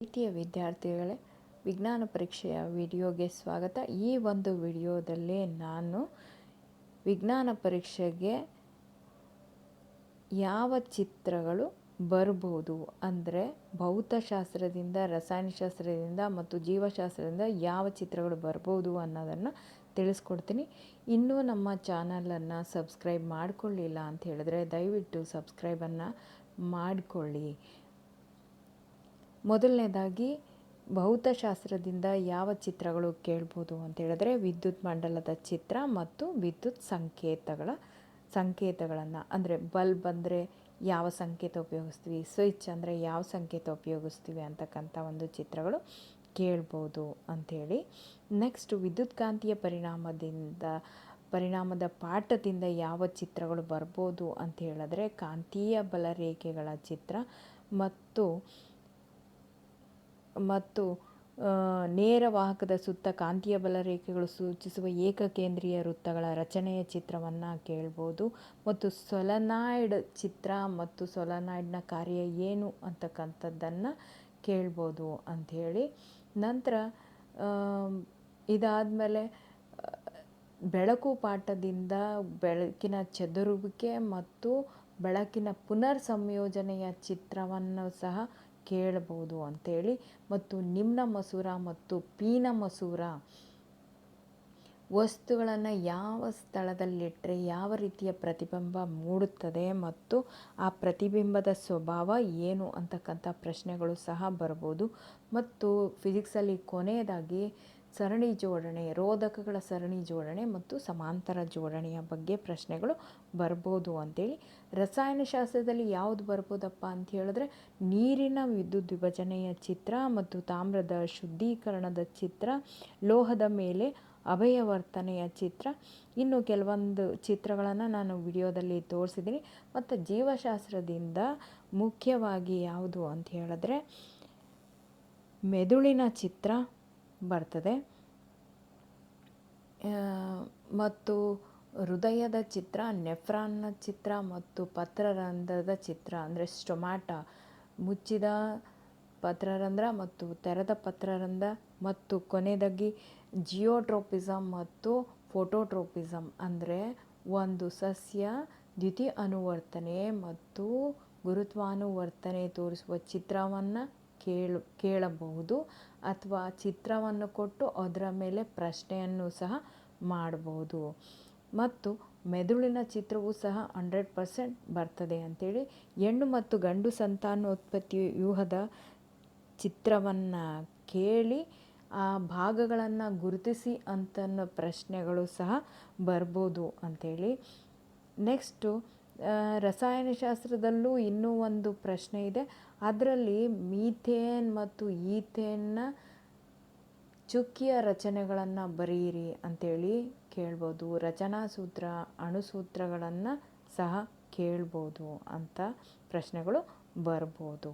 ಪ್ರೀತಿಯ ವಿದ್ಯಾರ್ಥಿಗಳೇ, ವಿಜ್ಞಾನ ಪರೀಕ್ಷೆಯ ವಿಡಿಯೋಗೆ ಸ್ವಾಗತ. ಈ ಒಂದು ವಿಡಿಯೋದಲ್ಲಿ ನಾನು ವಿಜ್ಞಾನ ಪರೀಕ್ಷೆಗೆ ಯಾವ ಚಿತ್ರಗಳು ಬರ್ಬೋದು ಅಂದರೆ ಭೌತಶಾಸ್ತ್ರದಿಂದ, ರಸಾಯನಶಾಸ್ತ್ರದಿಂದ ಮತ್ತು ಜೀವಶಾಸ್ತ್ರದಿಂದ ಯಾವ ಚಿತ್ರಗಳು ಬರ್ಬೋದು ಅನ್ನೋದನ್ನು ತಿಳಿಸ್ಕೊಡ್ತೀನಿ. ಇನ್ನೂ ನಮ್ಮ ಚಾನಲನ್ನು ಸಬ್ಸ್ಕ್ರೈಬ್ ಮಾಡಿಕೊಳ್ಳಿಲ್ಲ ಅಂತ ಹೇಳಿದ್ರೆ ದಯವಿಟ್ಟು ಸಬ್ಸ್ಕ್ರೈಬನ್ನು ಮಾಡಿಕೊಳ್ಳಿ. ಮೊದಲನೇದಾಗಿ ಭೌತಶಾಸ್ತ್ರದಿಂದ ಯಾವ ಚಿತ್ರಗಳು ಕೇಳ್ಬೋದು ಅಂತ ಹೇಳಿದ್ರೆ ವಿದ್ಯುತ್ ಮಂಡಲದ ಚಿತ್ರ ಮತ್ತು ವಿದ್ಯುತ್ ಸಂಕೇತಗಳನ್ನು ಅಂದರೆ ಬಲ್ಬ್ ಅಂದರೆ ಯಾವ ಸಂಕೇತ ಉಪಯೋಗಿಸ್ತೀವಿ, ಸ್ವಿಚ್ ಅಂದರೆ ಯಾವ ಸಂಕೇತ ಉಪಯೋಗಿಸ್ತೀವಿ ಅಂತಕ್ಕಂಥ ಒಂದು ಚಿತ್ರಗಳು ಕೇಳ್ಬೋದು ಅಂಥೇಳಿ. ನೆಕ್ಸ್ಟ್ ವಿದ್ಯುತ್ಕಾಂತೀಯ ಪರಿಣಾಮದ ಪಾಠದಿಂದ ಯಾವ ಚಿತ್ರಗಳು ಬರ್ಬೋದು ಅಂತ ಹೇಳಿದ್ರೆ ಕಾಂತೀಯ ಬಲರೇಖೆಗಳ ಚಿತ್ರ ಮತ್ತು ನೇರ ವಾಹಕದ ಸುತ್ತ ಕಾಂತೀಯ ಬಲರೇಖೆಗಳು ಸೂಚಿಸುವ ಏಕಕೇಂದ್ರೀಯ ವೃತ್ತಗಳ ರಚನೆಯ ಚಿತ್ರವನ್ನು ಕೇಳ್ಬೋದು. ಮತ್ತು ಸೊಲೆನಾಯ್ಡ್ ಚಿತ್ರ ಮತ್ತು ಸೊಲೆನಾಯ್ಡ್ನ ಕಾರ್ಯ ಏನು ಅಂತಕ್ಕಂಥದ್ದನ್ನು ಕೇಳ್ಬೋದು ಅಂಥೇಳಿ. ನಂತರ ಇದಾದಮೇಲೆ ಬೆಳಕು ಪಾಠದಿಂದ ಬೆಳಕಿನ ಚದುರುವಿಕೆ ಮತ್ತು ಬೆಳಕಿನ ಪುನರ್ ಸಂಯೋಜನೆಯ ಚಿತ್ರವನ್ನು ಸಹ ಕೇಳಬಹುದು ಅಂಥೇಳಿ. ಮತ್ತು ನಿಮ್ನ ಮಸೂರ ಮತ್ತು ಪೀನ ಮಸೂರ ವಸ್ತುಗಳನ್ನು ಯಾವ ಸ್ಥಳದಲ್ಲಿಟ್ಟರೆ ಯಾವ ರೀತಿಯ ಪ್ರತಿಬಿಂಬ ಮೂಡುತ್ತದೆ ಮತ್ತು ಆ ಪ್ರತಿಬಿಂಬದ ಸ್ವಭಾವ ಏನು ಅಂತಕ್ಕಂಥ ಪ್ರಶ್ನೆಗಳು ಸಹ ಬರ್ಬೋದು. ಮತ್ತು ಫಿಸಿಕ್ಸಲ್ಲಿ ಕೊನೆಯದಾಗಿ ಸರಣಿ ಜೋಡಣೆ, ರೋಧಕಗಳ ಸರಣಿ ಜೋಡಣೆ ಮತ್ತು ಸಮಾಂತರ ಜೋಡಣೆಯ ಬಗ್ಗೆ ಪ್ರಶ್ನೆಗಳು ಬರ್ಬೋದು ಅಂಥೇಳಿ. ರಸಾಯನಶಾಸ್ತ್ರದಲ್ಲಿ ಯಾವುದು ಬರ್ಬೋದಪ್ಪ ಅಂತ ಹೇಳಿದ್ರೆ ನೀರಿನ ವಿದ್ಯುತ್ ವಿಭಜನೆಯ ಚಿತ್ರ ಮತ್ತು ತಾಮ್ರದ ಶುದ್ಧೀಕರಣದ ಚಿತ್ರ, ಲೋಹದ ಮೇಲೆ ಅಭಯವರ್ತನೆಯ ಚಿತ್ರ. ಇನ್ನು ಕೆಲವೊಂದು ಚಿತ್ರಗಳನ್ನು ನಾನು ವಿಡಿಯೋದಲ್ಲಿ ತೋರಿಸಿದ್ದೀನಿ. ಮತ್ತು ಜೀವಶಾಸ್ತ್ರದಿಂದ ಮುಖ್ಯವಾಗಿ ಯಾವುದು ಅಂತ ಹೇಳಿದ್ರೆ ಮೆದುಳಿನ ಚಿತ್ರ ಬರ್ತದೆ ಮತ್ತು ಹೃದಯದ ಚಿತ್ರ, ನೆಫ್ರಾನ್ನ ಚಿತ್ರ ಮತ್ತು ಪತ್ರರಂಧ್ರದ ಚಿತ್ರ ಅಂದರೆ ಸ್ಟೊಮ್ಯಾಟ, ಮುಚ್ಚಿದ ಪತ್ರರಂಧ್ರ ಮತ್ತು ತೆರೆದ ಪತ್ರರಂಧ್ರ. ಮತ್ತು ಕೊನೆಯದಾಗಿ ಜಿಯೋಟ್ರೋಪಿಸಮ್ ಮತ್ತು ಫೋಟೋಟ್ರೋಪಿಸಮ್ ಅಂದರೆ ಒಂದು ಸಸ್ಯ ದ್ಯುತಿ ಅನುವರ್ತನೆ ಮತ್ತು ಗುರುತ್ವಾನುವರ್ತನೆ ತೋರಿಸುವ ಚಿತ್ರವನ್ನು ಕೇಳಬಹುದು ಅಥವಾ ಚಿತ್ರವನ್ನು ಕೊಟ್ಟು ಅದರ ಮೇಲೆ ಪ್ರಶ್ನೆಯನ್ನು ಸಹ ಮಾಡಬಹುದು. ಮತ್ತು ಮೆದುಳಿನ ಚಿತ್ರವೂ ಸಹ 100% ಬರ್ತದೆ ಅಂಥೇಳಿ. ಹೆಣ್ಣು ಮತ್ತು ಗಂಡು ಸಂತಾನೋತ್ಪತ್ತಿ ವ್ಯೂಹದ ಚಿತ್ರವನ್ನು ಕೇಳಿ ಆ ಭಾಗಗಳನ್ನು ಗುರುತಿಸಿ ಅಂತನ್ನೋ ಪ್ರಶ್ನೆಗಳು ಸಹ ಬರ್ಬೋದು ಅಂಥೇಳಿ. ನೆಕ್ಸ್ಟು ರಸಾಯನಶಾಸ್ತ್ರದಲ್ಲೂ ಇನ್ನೂ ಒಂದು ಪ್ರಶ್ನೆ ಇದೆ. ಅದರಲ್ಲಿ ಮೀಥೇನ್ ಮತ್ತು ಈಥೇನ್ನ ಚುಕ್ಕಿಯ ರಚನೆಗಳನ್ನು ಬರೆಯಿರಿ ಅಂಥೇಳಿ ಕೇಳ್ಬೋದು. ರಚನಾ ಸೂತ್ರ, ಅಣುಸೂತ್ರಗಳನ್ನು ಸಹ ಕೇಳ್ಬೋದು ಅಂತ ಪ್ರಶ್ನೆಗಳು ಬರ್ಬೋದು.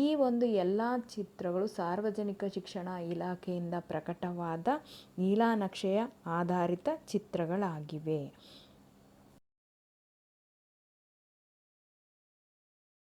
ಈ ಒಂದು ಎಲ್ಲ ಚಿತ್ರಗಳು ಸಾರ್ವಜನಿಕ ಶಿಕ್ಷಣ ಇಲಾಖೆಯಿಂದ ಪ್ರಕಟವಾದ ನೀಲನಕ್ಷೆಯ ಆಧಾರಿತ ಚಿತ್ರಗಳಾಗಿವೆ.